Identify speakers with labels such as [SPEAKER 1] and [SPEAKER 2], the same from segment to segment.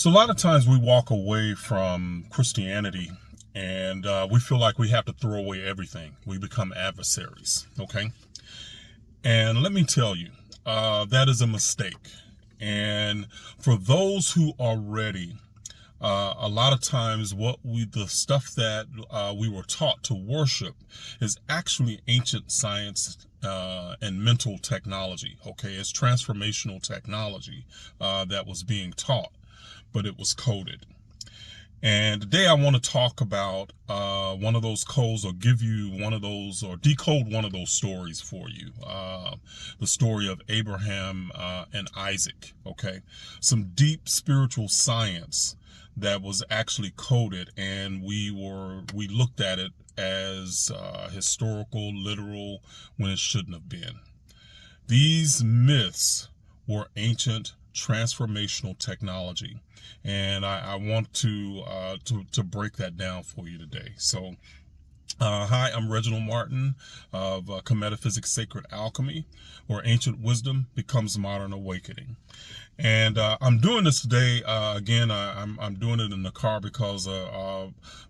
[SPEAKER 1] So a lot of times we walk away from Christianity and we feel like we have to throw away everything. We become adversaries, okay? And let me tell you, that is a mistake. And for those who are ready, a lot of times the stuff that we were taught to worship is actually ancient science and mental technology, okay? It's transformational technology that was being taught, but it was coded. And today I want to talk about one of those codes, or give you one of those, or decode one of those stories for you. The story of Abraham and Isaac, okay? Some deep spiritual science that was actually coded, and we looked at it as historical, literal, when it shouldn't have been. These myths were ancient transformational technology, and I want to break that down for you today. So hi, I'm Reginald Martin of Kametaphysics Sacred Alchemy, where ancient wisdom becomes modern awakening. And I'm doing this today. Again, I'm doing it in the car because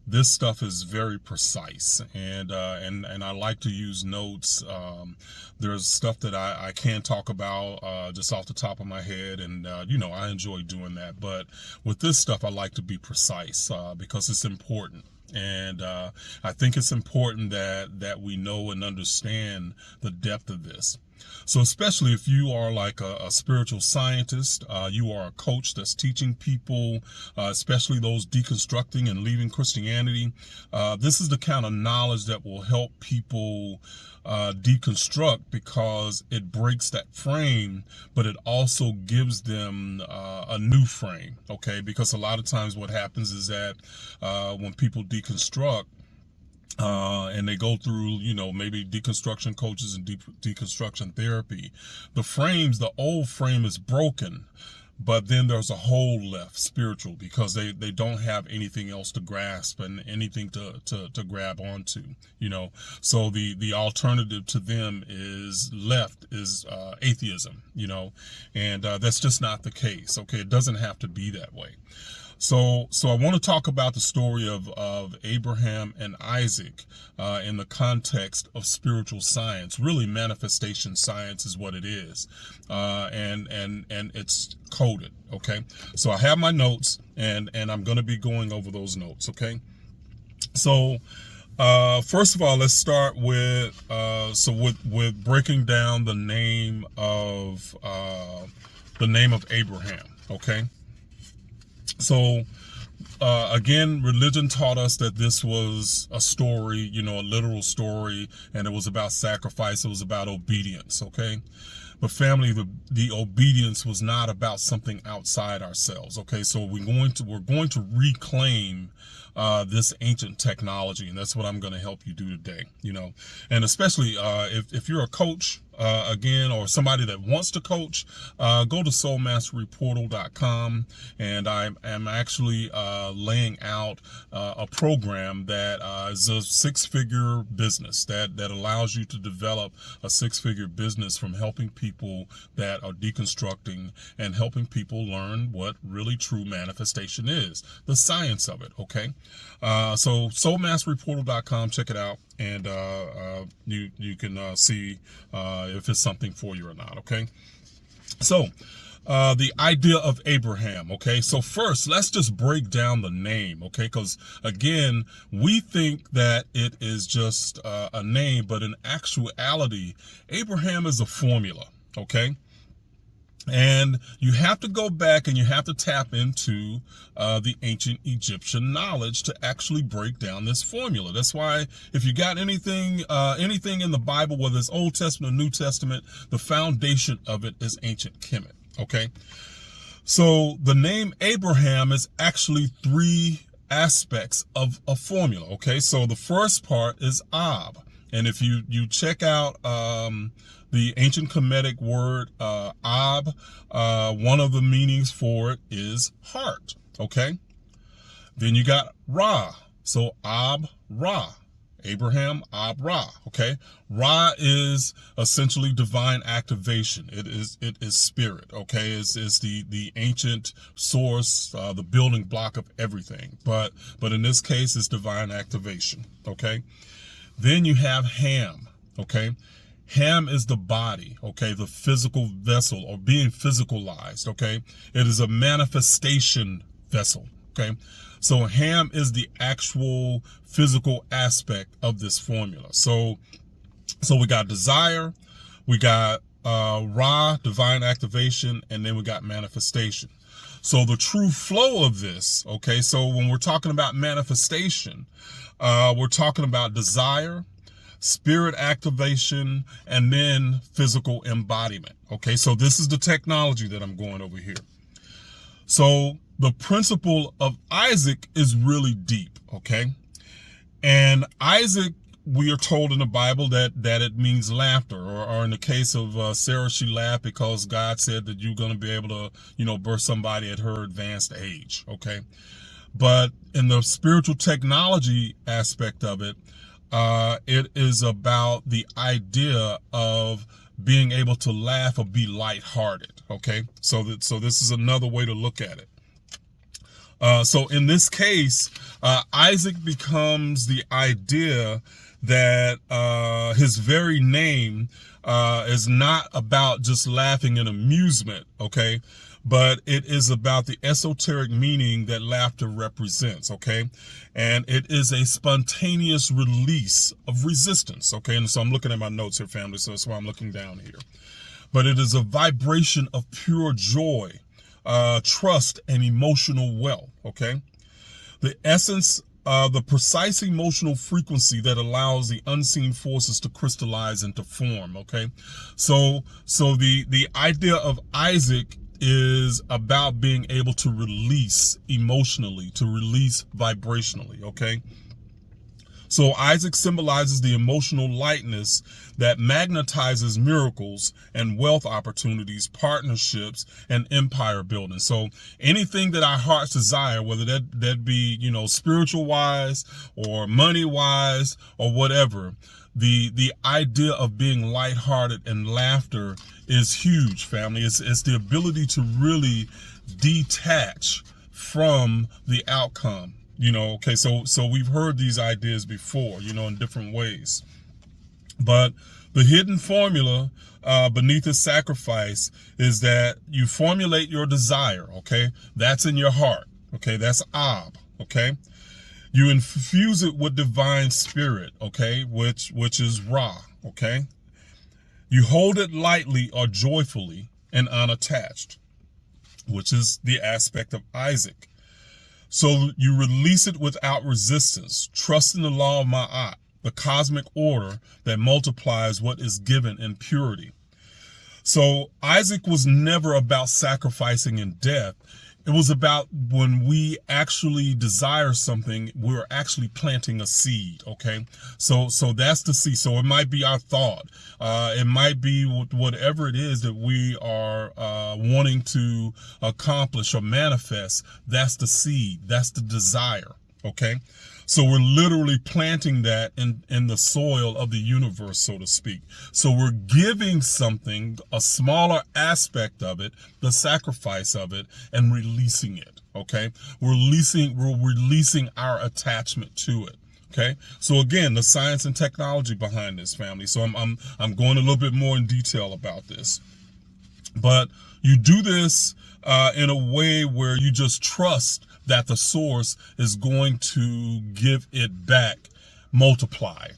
[SPEAKER 1] this stuff is very precise, and I like to use notes. There's stuff that I can talk about just off the top of my head, and I enjoy doing that. But with this stuff, I like to be precise because it's important. And I think it's important that we know and understand the depth of this. So especially if you are like a spiritual scientist, you are a coach that's teaching people, especially those deconstructing and leaving Christianity, this is the kind of knowledge that will help people deconstruct, because it breaks that frame, but it also gives them a new frame, okay? Because a lot of times what happens is that when people deconstruct, and they go through, maybe deconstruction coaches and deconstruction therapy, the old frame is broken, but then there's a hole left spiritual, because they don't have anything else to grasp and anything to grab onto, so the alternative to them is atheism, and that's just not the case. Okay, it doesn't have to be that way. So I want to talk about the story of Abraham and Isaac in the context of spiritual science. Really, manifestation science is what it is, and it's coded. Okay, so I have my notes, and I'm going to be going over those notes. Okay, so first of all, let's start with with breaking down the name of Abraham. Okay. So, again, religion taught us that this was a story, a literal story, and it was about sacrifice. It was about obedience, okay? But family, the obedience was not about something outside ourselves, okay? So we're going to reclaim this ancient technology, and that's what I'm going to help you do today, and especially if you're a coach, again, or somebody that wants to coach, go to soulmasteryportal.com, and I'm actually laying out a program that is a six-figure business that allows you to develop a six-figure business from helping people that are deconstructing and helping people learn what really true manifestation is, the science of it, okay? So soulmasteryportal.com, check it out, and you can see if it's something for you or not, okay? So the idea of Abraham, okay? So first, let's just break down the name, okay? Because again, we think that it is just a name, but in actuality, Abraham is a formula, okay? And you have to go back and you have to tap into the ancient Egyptian knowledge to actually break down this formula. That's why if you got anything in the Bible, whether it's Old Testament or New Testament, the foundation of it is ancient Kemet, okay? So the name Abraham is actually three aspects of a formula, okay? So the first part is Ab. And if you check out the ancient Kemetic word Ab, one of the meanings for it is heart, okay? Then you got Ra, so Ab, Ra. Abraham, Ab, Ra. Okay, Ra is essentially divine activation. It is spirit. Okay, is the ancient source, the building block of everything. But in this case, it's divine activation. Okay, then you have Ham. Okay, Ham is the body. Okay, the physical vessel, or being physicalized. Okay, it is a manifestation vessel. Okay, so Ham is the actual physical aspect of this formula. So we got desire, we got Ra, divine activation, and then we got manifestation. So the true flow of this, okay, so when we're talking about manifestation, we're talking about desire, spirit activation, and then physical embodiment. Okay, so this is the technology that I'm going over here. So the principle of Isaac is really deep, okay? And Isaac, we are told in the Bible that it means laughter, or in the case of Sarah, she laughed because God said that you're going to be able to, birth somebody at her advanced age, okay? But in the spiritual technology aspect of it, it is about the idea of being able to laugh or be lighthearted, okay? So this is another way to look at it. So in this case, Isaac becomes the idea that his very name is not about just laughing and amusement, okay? But it is about the esoteric meaning that laughter represents, okay? And it is a spontaneous release of resistance, okay? And so I'm looking at my notes here, family, so that's why I'm looking down here. But it is a vibration of pure joy, trust, and emotional wealth, okay? The essence, the precise emotional frequency that allows the unseen forces to crystallize into form, okay? So the idea of Isaac is about being able to release emotionally, to release vibrationally, okay? So Isaac symbolizes the emotional lightness that magnetizes miracles and wealth opportunities, partnerships, and empire building. So anything that our hearts desire, whether that be, spiritual wise or money wise or whatever, the idea of being lighthearted and laughter is huge, family. It's the ability to really detach from the outcome. Okay, so we've heard these ideas before, in different ways. But the hidden formula beneath the sacrifice is that you formulate your desire, okay? That's in your heart, okay? That's Ab, okay? You infuse it with divine spirit, okay? Which is Ra, okay? You hold it lightly or joyfully and unattached, which is the aspect of Isaac. So you release it without resistance, trusting the law of Ma'at, the cosmic order that multiplies what is given in purity. So Isaac was never about sacrificing in death. It was about when we actually desire something, we're actually planting a seed, okay? So that's the seed. So it might be our thought. It might be whatever it is that we are wanting to accomplish or manifest. That's the seed. That's the desire, okay? So we're literally planting that in the soil of the universe, so to speak. So we're giving something, a smaller aspect of it, the sacrifice of it, and releasing it, okay? We're releasing our attachment to it, okay? So again, the science and technology behind this, family. So I'm going a little bit more in detail about this. But you do this in a way where you just trust that the source is going to give it back multiplied.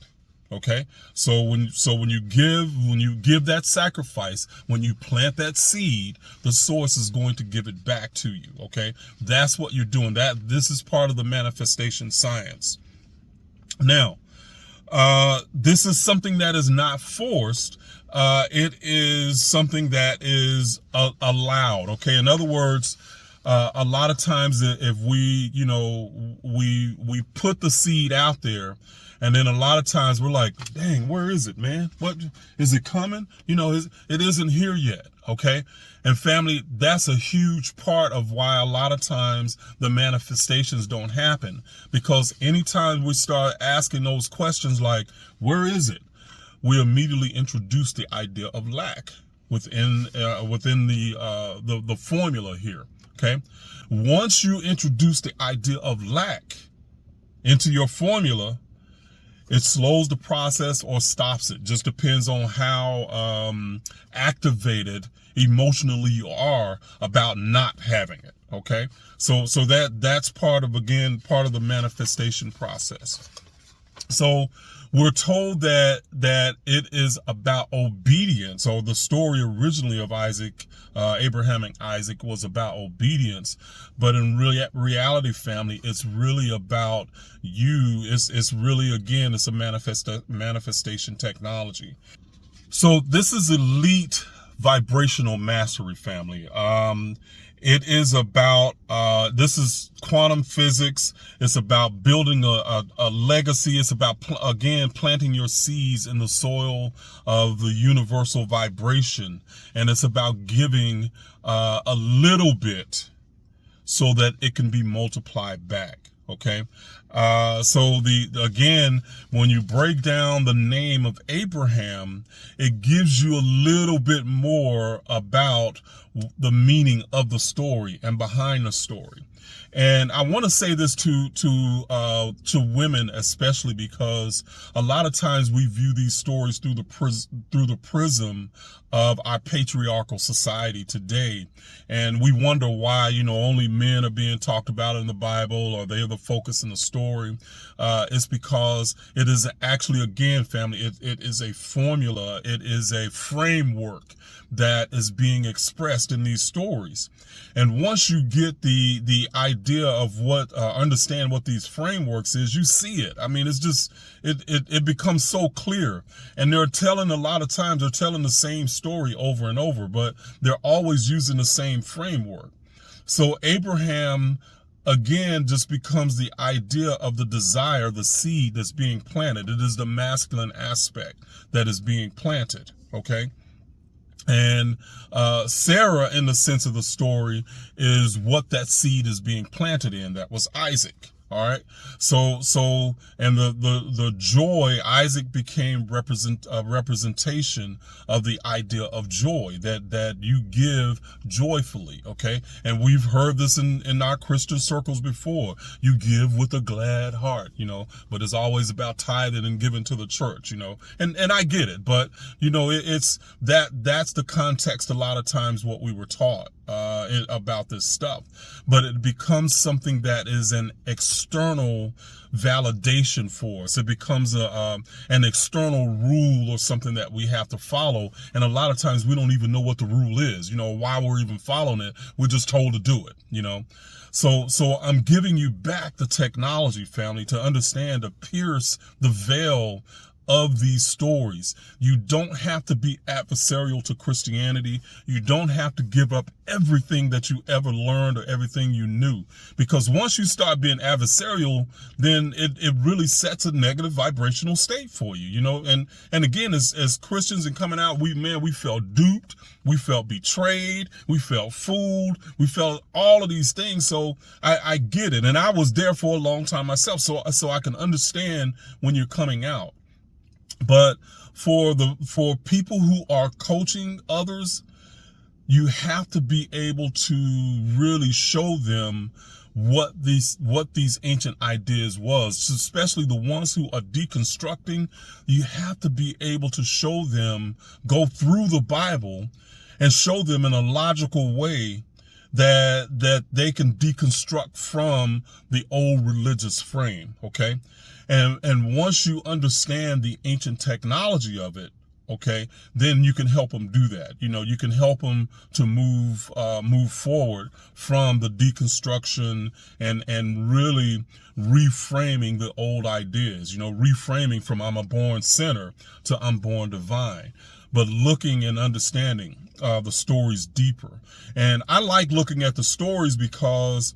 [SPEAKER 1] Okay, so when you give that sacrifice, when you plant that seed, the source is going to give it back to you. Okay, that's what you're doing. This is part of the manifestation science. Now, this is something that is not forced. It is something that is allowed. Okay, in other words, a lot of times if we put the seed out there, and then a lot of times we're like, dang, where is it, man? What is it coming? It isn't here yet. Okay. And family, that's a huge part of why a lot of times the manifestations don't happen, because anytime we start asking those questions like, where is it? We immediately introduce the idea of lack within the formula here. Okay. Once you introduce the idea of lack into your formula, it slows the process or stops it. Just depends on how activated emotionally you are about not having it. Okay, so that's part of the manifestation process. So we're told that it is about obedience, or the story originally of Abraham and Isaac was about obedience, but in reality, family, it's really about you. It's really, again, it's a manifestation technology. So this is elite vibrational mastery, family. It is about, this is quantum physics. It's about building a legacy. It's about, again, planting your seeds in the soil of the universal vibration. And it's about giving a little bit so that it can be multiplied back. Okay. So again, when you break down the name of Abraham, it gives you a little bit more about the meaning of the story and behind the story. And I want to say this to women especially, because a lot of times we view these stories through the prism of our patriarchal society today, and we wonder why only men are being talked about in the Bible, or they're the focus in the story. It's because it is actually, again, family, it is a formula, it is a framework that is being expressed in these stories. And once you get the idea of understand what these frameworks is, you see it. I mean, it's just, it becomes so clear. And a lot of times they're telling the same story over and over, but they're always using the same framework. So Abraham, again, just becomes the idea of the desire, the seed that's being planted. It is the masculine aspect that is being planted. Okay. And Sarah, in the sense of the story, is what that seed is being planted in. That was Isaac. All right. So and the joy, Isaac became representation of the idea of joy, that you give joyfully. Okay. And we've heard this in our Christian circles before. You give with a glad heart, but it's always about tithing and giving to the church, and I get it, but it's that's the context a lot of times what we were taught about this stuff, but it becomes something that is an external validation for us. It becomes an external rule or something that we have to follow, and a lot of times we don't even know what the rule is, why we're even following it. We're just told to do it, So I'm giving you back the technology, family, to understand, to pierce the veil of these stories. You don't have to be adversarial to Christianity. You don't have to give up everything that you ever learned or everything you knew, because once you start being adversarial, then it really sets a negative vibrational state for you, and again, as Christians and coming out, we felt duped, we felt betrayed, we felt fooled, we felt all of these things. So I get it, and I was there for a long time myself, so I can understand when you're coming out. But for people who are coaching others, you have to be able to really show them what these ancient ideas was, especially the ones who are deconstructing. You have to be able to show them, go through the Bible and show them in a logical way that they can deconstruct from the old religious frame. Okay. And once you understand the ancient technology of it, okay, then you can help them do that. You can help them to move forward from the deconstruction and really reframing the old ideas, reframing from I'm a born sinner to I'm born divine, but looking and understanding the stories deeper. And I like looking at the stories because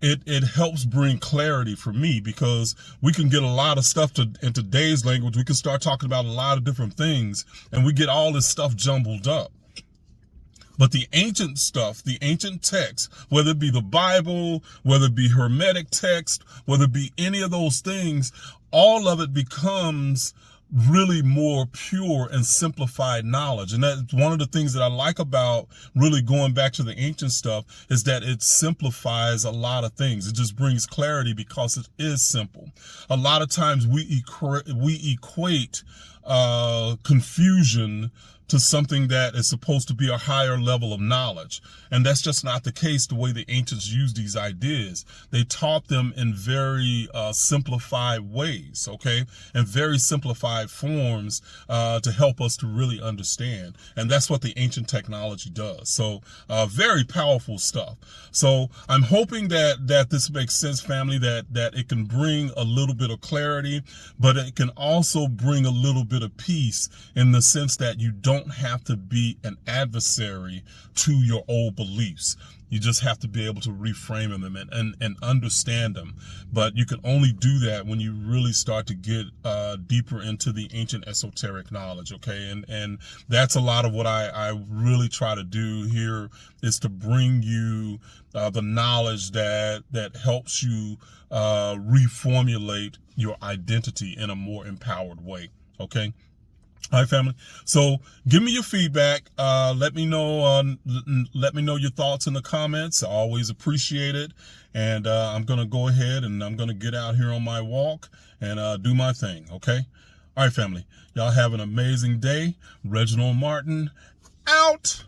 [SPEAKER 1] it helps bring clarity for me, because we can get a lot of stuff in today's language. We can start talking about a lot of different things and we get all this stuff jumbled up. But the ancient stuff, the ancient text, whether it be the Bible, whether it be Hermetic text, whether it be any of those things, all of it becomes really more pure and simplified knowledge. And that's one of the things that I like about really going back to the ancient stuff, is that it simplifies a lot of things. It just brings clarity because it is simple. A lot of times we equate confusion to something that is supposed to be a higher level of knowledge. And that's just not the case the way the ancients used these ideas. They taught them in very simplified ways, okay? And very simplified forms to help us to really understand. And that's what the ancient technology does. So very powerful stuff. So I'm hoping that this makes sense, family, that it can bring a little bit of clarity, but it can also bring a little bit of peace in the sense that you don't have to be an adversary to your old beliefs. You just have to be able to reframe them and understand them. But you can only do that when you really start to get deeper into the ancient esoteric knowledge, okay? And that's a lot of what I really try to do here, is to bring you the knowledge that helps you reformulate your identity in a more empowered way, okay? All right, family. So give me your feedback. Let me know your thoughts in the comments. I always appreciate it. And I'm going to go ahead and I'm going to get out here on my walk and do my thing. Okay. All right, family. Y'all have an amazing day. Reginald Martin out.